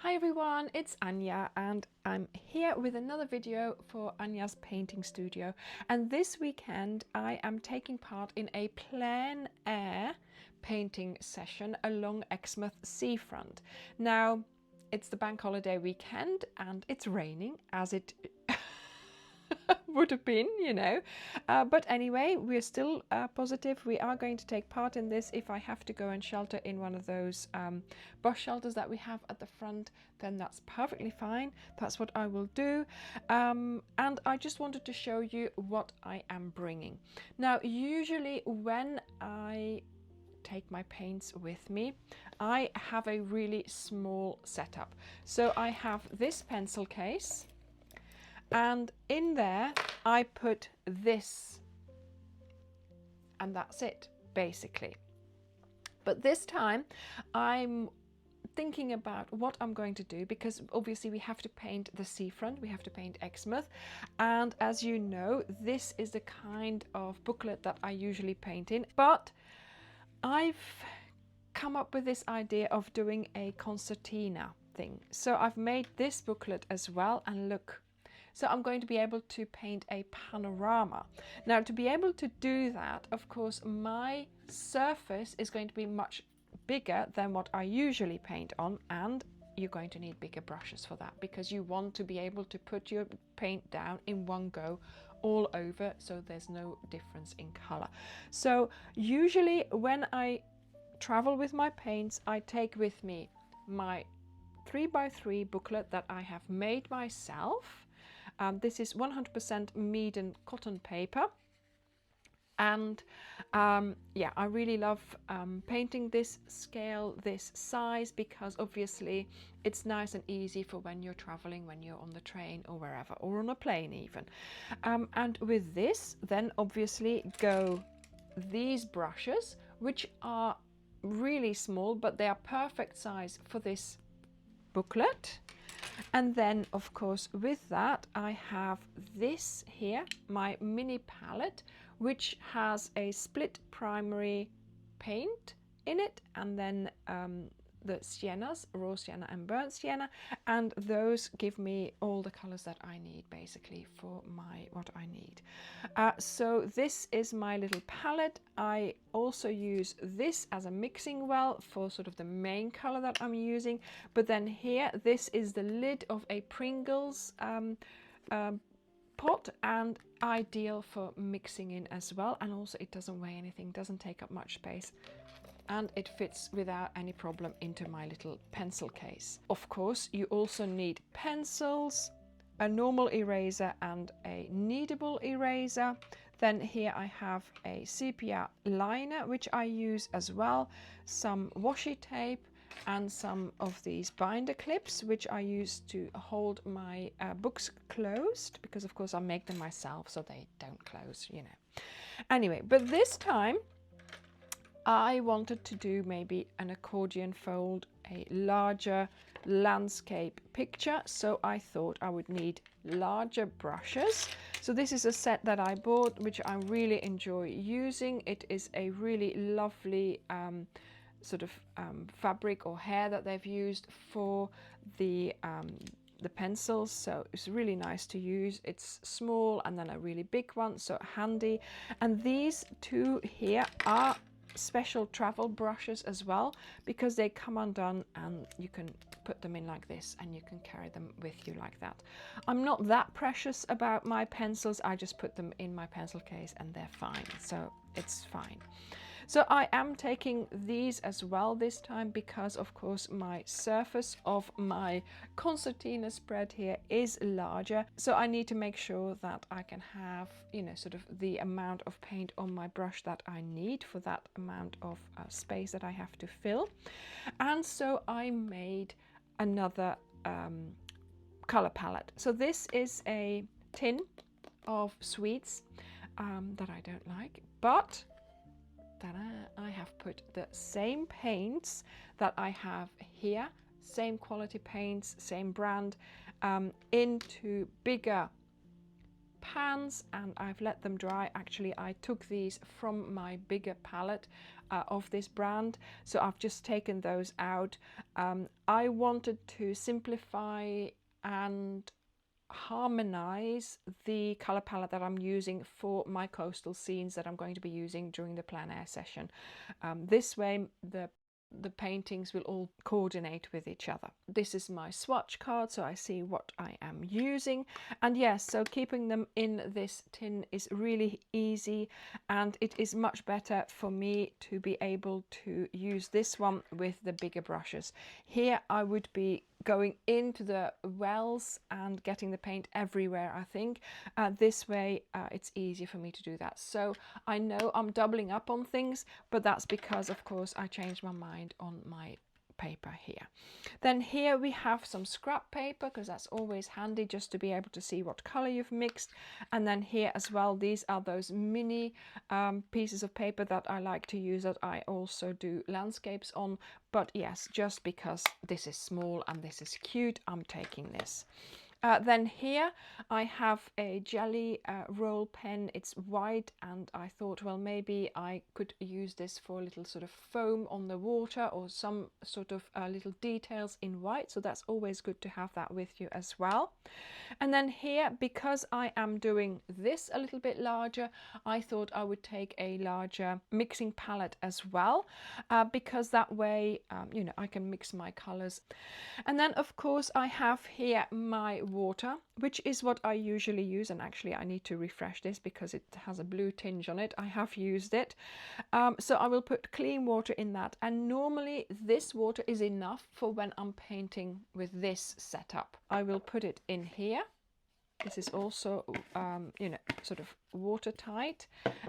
Hi everyone, it's Anja and I'm here with another video for Anja's painting studio, and this weekend I am taking part in a plein air painting session along Exmouth seafront. Now it's the bank holiday weekend and it's raining as it would have been, but anyway, we're still positive. We are going to take part in this. If I have to go and shelter in one of those bus shelters that we have at the front, then that's perfectly fine. That's what I will do. And I just wanted to show you what I am bringing. Now, usually when I take my paints with me, I have a really small setup. So I have this pencil case, and in there I put this, and that's it basically. But this time I'm thinking about what I'm going to do, because obviously we have to paint the seafront, we have to paint Exmouth, and as you know, this is the kind of booklet that I usually paint in, but I've come up with this idea of doing a concertina thing. So I've made this booklet as well, and look, so I'm going to be able to paint a panorama. Now, to be able to do that, of course, my surface is going to be much bigger than what I usually paint on, and you're going to need bigger brushes for that, because you want to be able to put your paint down in one go all over, so there's no difference in color. So usually when I travel with my paints, I take with me my 3x3 booklet that I have made myself. This is 100% Meeden cotton paper, and yeah, I really love painting this scale, this size, because obviously it's nice and easy for when you're traveling, when you're on the train or wherever, or on a plane even. And with this then obviously go these brushes, which are really small, but they are perfect size for this booklet. And then of course with that I have this here, my mini palette, which has a split primary paint in it, and then the siennas, raw sienna and burnt sienna, and those give me all the colors that I need basically for what I need. So this is my little palette. I also use this as a mixing well for sort of the main color that I'm using, but then here this is the lid of a Pringles pot, and ideal for mixing in as well, and also it doesn't weigh anything, doesn't take up much space, and it fits without any problem into my little pencil case. Of course, you also need pencils, a normal eraser and a kneadable eraser. Then here I have a sepia liner, which I use as well, some washi tape, and some of these binder clips, which I use to hold my books closed, because of course I make them myself so they don't close, Anyway, but this time I wanted to do maybe an accordion fold, a larger landscape picture, so I thought I would need larger brushes. So this is a set that I bought, which I really enjoy using. It is a really lovely sort of fabric or hair that they've used for the pencils, so it's really nice to use. It's small and then a really big one, so handy. And these two here are special travel brushes as well, because they come undone and you can put them in like this and you can carry them with you like that. I'm not that precious about my pencils, I just put them in my pencil case and they're fine, so it's fine. So I am taking these as well this time, because of course my surface of my concertina spread here is larger, so I need to make sure that I can have sort of the amount of paint on my brush that I need for that amount of space that I have to fill. And so I made another color palette. So this is a tin of sweets that I don't like, but that I have put the same paints that I have here, same quality paints, same brand, into bigger pans, and I've let them dry. Actually, I took these from my bigger palette. of this brand, so I've just taken those out. I wanted to simplify and harmonize the color palette that I'm using for my coastal scenes that I'm going to be using during the plein air session. This way the paintings will all coordinate with each other. This is my swatch card, so I see what I am using. And yes, so keeping them in this tin is really easy, and it is much better for me to be able to use this one with the bigger brushes. Here I would be going into the wells and getting the paint everywhere, I think. This way it's easier for me to do that. So I know I'm doubling up on things, but that's because of course I changed my mind on my paper here. Then here we have some scrap paper, because that's always handy just to be able to see what color you've mixed. And then here as well, these are those mini pieces of paper that I like to use, that I also do landscapes on. But yes, just because this is small and this is cute, I'm taking this. Then here I have a jelly roll pen. It's white, and I thought, well, maybe I could use this for a little sort of foam on the water, or some sort of little details in white. So that's always good to have that with you as well. And then here, because I am doing this a little bit larger, I thought I would take a larger mixing palette as well, because that way, you know, I can mix my colors. And then of course I have here my water, which is what I usually use. And actually I need to refresh this because it has a blue tinge on it. I have used it. So I will put clean water in that. And normally this water is enough for when I'm painting with this setup. I will put it in here. This is also, you know, sort of watertight,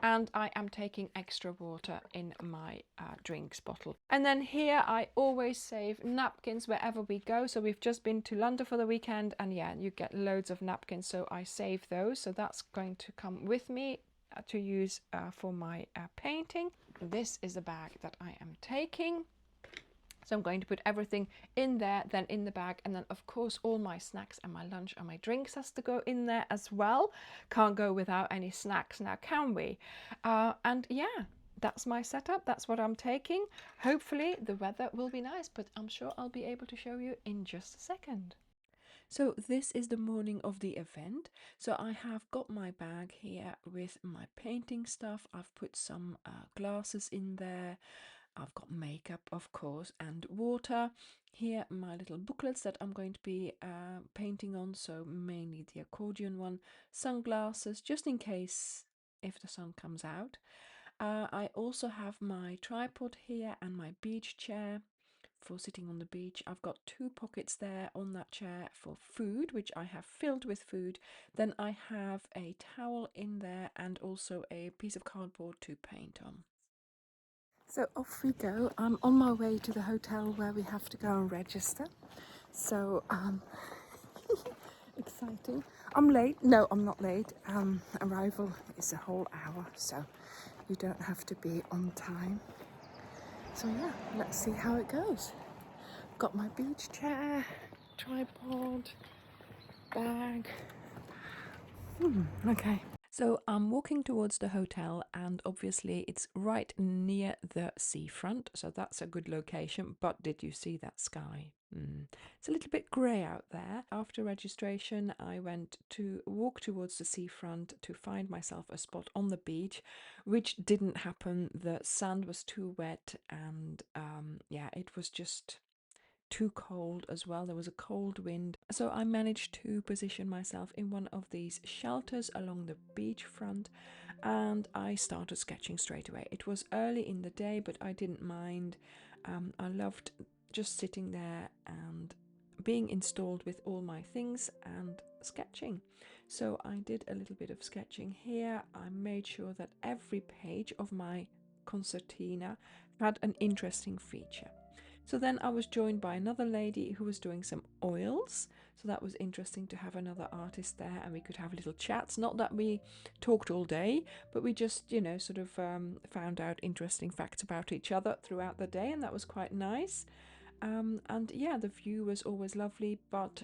and I am taking extra water in my drinks bottle. And then here I always save napkins wherever we go. So we've just been to London for the weekend, and yeah, you get loads of napkins, so I save those. So that's going to come with me to use for my painting. This is the bag that I am taking. So I'm going to put everything in there, then in the bag, and then of course all my snacks and my lunch and my drinks has to go in there as well. Can't go without any snacks now, can we? And yeah, that's my setup. That's what I'm taking. Hopefully the weather will be nice, but I'm sure I'll be able to show you in just a second. So this is the morning of the event. So I have got my bag here with my painting stuff. I've put some glasses in there. I've got makeup, of course, and water. Here my little booklets that I'm going to be painting on, so mainly the accordion one. Sunglasses, just in case if the sun comes out. I also have my tripod here and my beach chair for sitting on the beach. I've got 2 pockets there on that chair for food, which I have filled with food. Then I have a towel in there and also a piece of cardboard to paint on. So off we go. I'm on my way to the hotel where we have to go and register. So exciting. I'm late. No, I'm not late. Arrival is a whole hour, so you don't have to be on time. So yeah, let's see how it goes. Got my beach chair, tripod, bag. Okay. So I'm walking towards the hotel, and obviously it's right near the seafront, so that's a good location. But did you see that sky? It's a little bit grey out there. After registration, I went to walk towards the seafront to find myself a spot on the beach, which didn't happen. The sand was too wet, and yeah, it was just too cold as well. There was a cold wind, so I managed to position myself in one of these shelters along the beachfront, and I started sketching straight away. It was early in the day, but I didn't mind. I loved just sitting there and being installed with all my things and sketching. So I did a little bit of sketching here. I made sure that every page of my concertina had an interesting feature. So then I was joined by another lady who was doing some oils. So that was interesting to have another artist there, and we could have little chats. Not that we talked all day, but we just, you know, sort of found out interesting facts about each other throughout the day, and that was quite nice. And yeah, the view was always lovely, but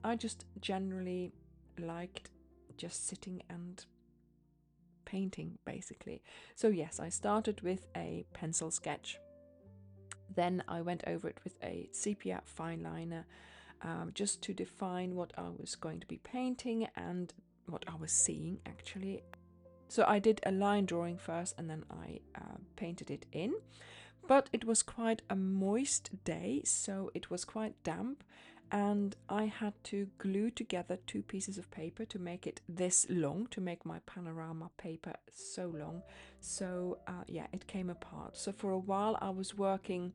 I just generally liked just sitting and painting basically. So yes, I started with a pencil sketch. Then I went over it with a sepia fine liner, just to define what I was going to be painting and what I was seeing actually. So I did a line drawing first and then I painted it in. But it was quite a moist day, so it was quite damp, and I had to glue together 2 pieces of paper to make it this long, to make my panorama paper so long. So yeah, it came apart. So for a while I was working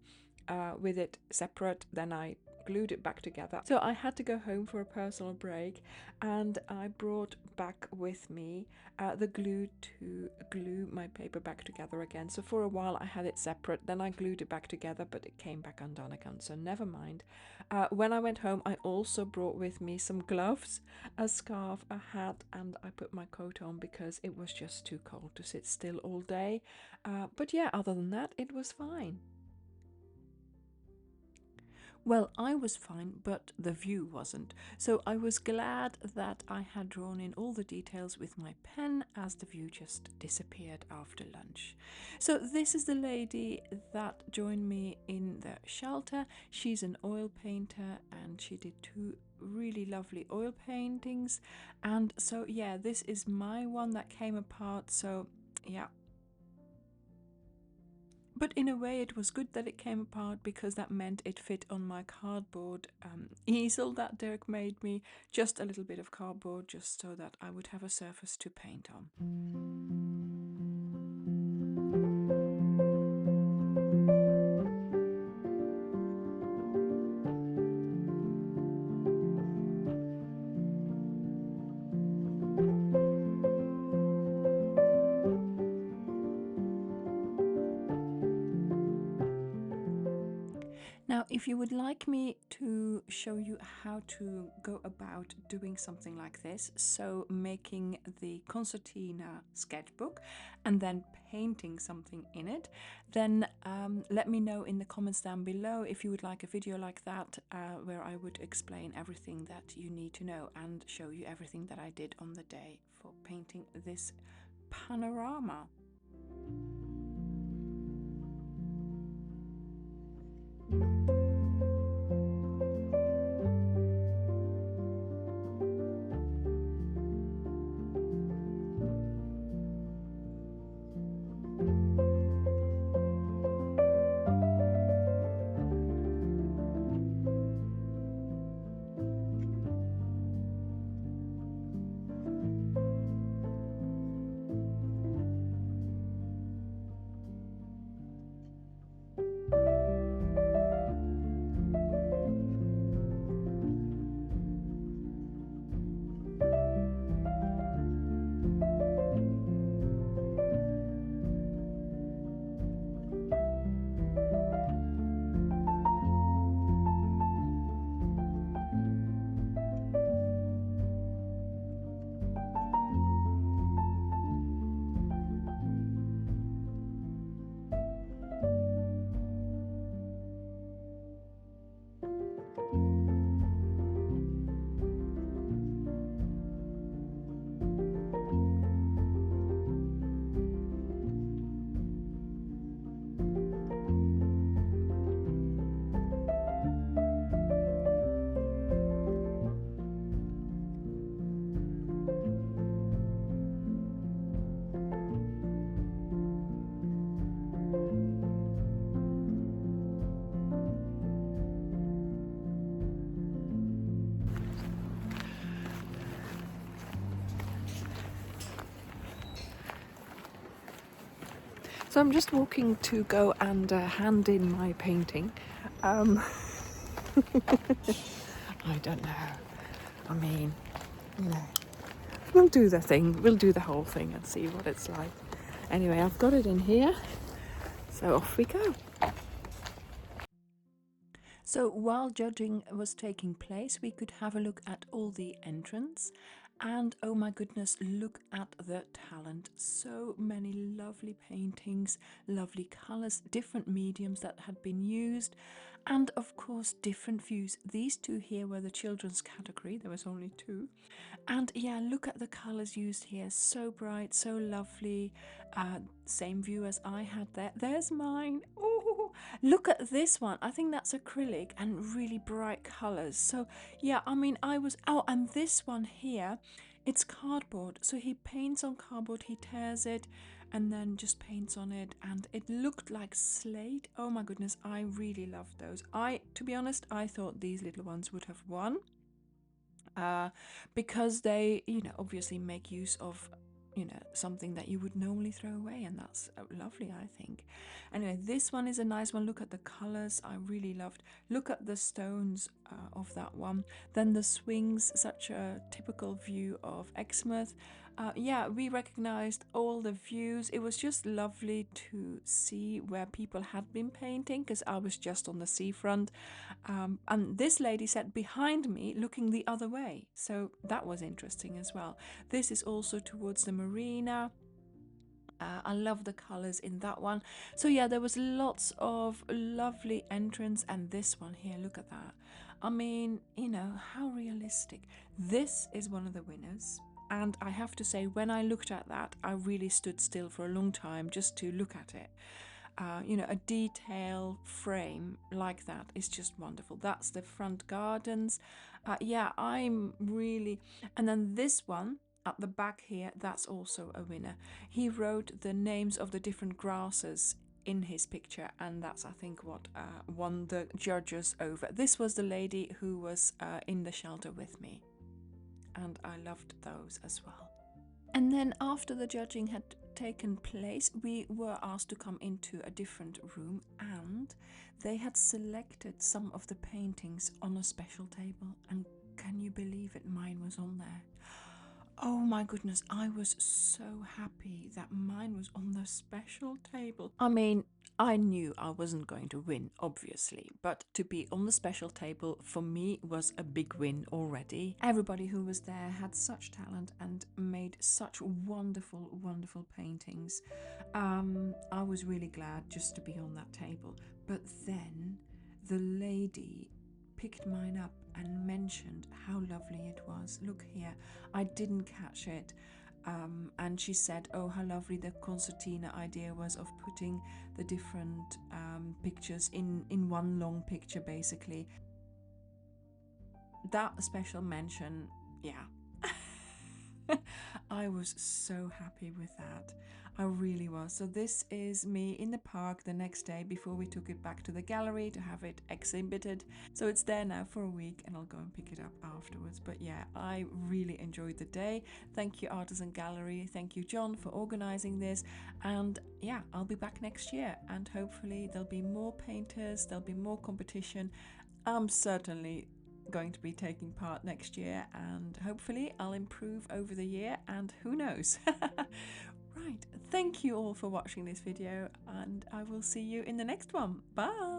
with it separate, then I glued it back together. So I had to go home for a personal break, and I brought back with me the glue to glue my paper back together again. So for a while I had it separate, then I glued it back together, but it came back undone again, so never mind. When I went home I also brought with me some gloves, a scarf, a hat, and I put my coat on because it was just too cold to sit still all day. But yeah, other than that it was fine. Well, I was fine, but the view wasn't. So I was glad that I had drawn in all the details with my pen, as the view just disappeared after lunch. So this is the lady that joined me in the shelter. She's an oil painter and she did 2 really lovely oil paintings. And so yeah, this is my one that came apart. So yeah. But in a way it was good that it came apart, because that meant it fit on my cardboard easel that Derek made me. Just a little bit of cardboard, just so that I would have a surface to paint on. Now, if you would like me to show you how to go about doing something like this, so making the concertina sketchbook and then painting something in it, then let me know in the comments down below if you would like a video like that, where I would explain everything that you need to know and show you everything that I did on the day for painting this panorama. So I'm just walking to go and hand in my painting. I don't know. I mean, you know, we'll do the thing. We'll do the whole thing and see what it's like. Anyway, I've got it in here. So off we go. So while judging was taking place, we could have a look at all the entrance. And oh my goodness, look at the talent. So many lovely paintings, lovely colours, different mediums that had been used, and of course different views. These two here were the children's category, there was only two. And yeah, look at the colours used here, so bright, so lovely. Same view as I had there. There's mine. Oh, look at this one. I think that's acrylic and really bright colours. So yeah, I mean, oh, and this one here, it's cardboard. So he paints on cardboard, he tears it and then just paints on it, and it looked like slate. Oh my goodness, I really loved those. To be honest, I thought these little ones would have won. Because they, obviously make use of, something that you would normally throw away, and that's lovely, I think. Anyway, this one is a nice one. Look at the colors, I really loved. Look at the stones of that one. Then the swings, such a typical view of Exmouth. Yeah, we recognized all the views. It was just lovely to see where people had been painting, because I was just on the seafront, and this lady sat behind me looking the other way, so that was interesting as well. This is also towards the marina. I love the colors in that one. So yeah, there was lots of lovely entrance, and this one here, look at that. I mean, how realistic. This is one of the winners. And I have to say, when I looked at that, I really stood still for a long time just to look at it. A detail frame like that is just wonderful. That's the front gardens. Yeah, I'm really... And then this one at the back here, that's also a winner. He wrote the names of the different grasses in his picture, and that's, I think, what won the judges over. This was the lady who was in the shelter with me, and I loved those as well. And then after the judging had taken place, we were asked to come into a different room, and they had selected some of the paintings on a special table, and can you believe it, mine was on there. Oh my goodness, I was so happy that mine was on the special table. I mean, I knew I wasn't going to win, obviously, but to be on the special table for me was a big win already. Everybody who was there had such talent and made such wonderful, wonderful paintings. I was really glad just to be on that table. But then the lady picked mine up and mentioned how lovely it was. Look here, I didn't catch it. And she said, oh, how lovely the concertina idea was of putting the different pictures in one long picture, basically. That special mention, yeah. I was so happy with that. I really was. So this is me in the park the next day before we took it back to the gallery to have it exhibited. So it's there now for a week, and I'll go and pick it up afterwards. But yeah, I really enjoyed the day. Thank you, Artisan Gallery. Thank you, John, for organizing this. And yeah, I'll be back next year, and hopefully there'll be more painters, there'll be more competition. I'm certainly going to be taking part next year, and hopefully I'll improve over the year, and who knows. Right, thank you all for watching this video, and I will see you in the next one. Bye.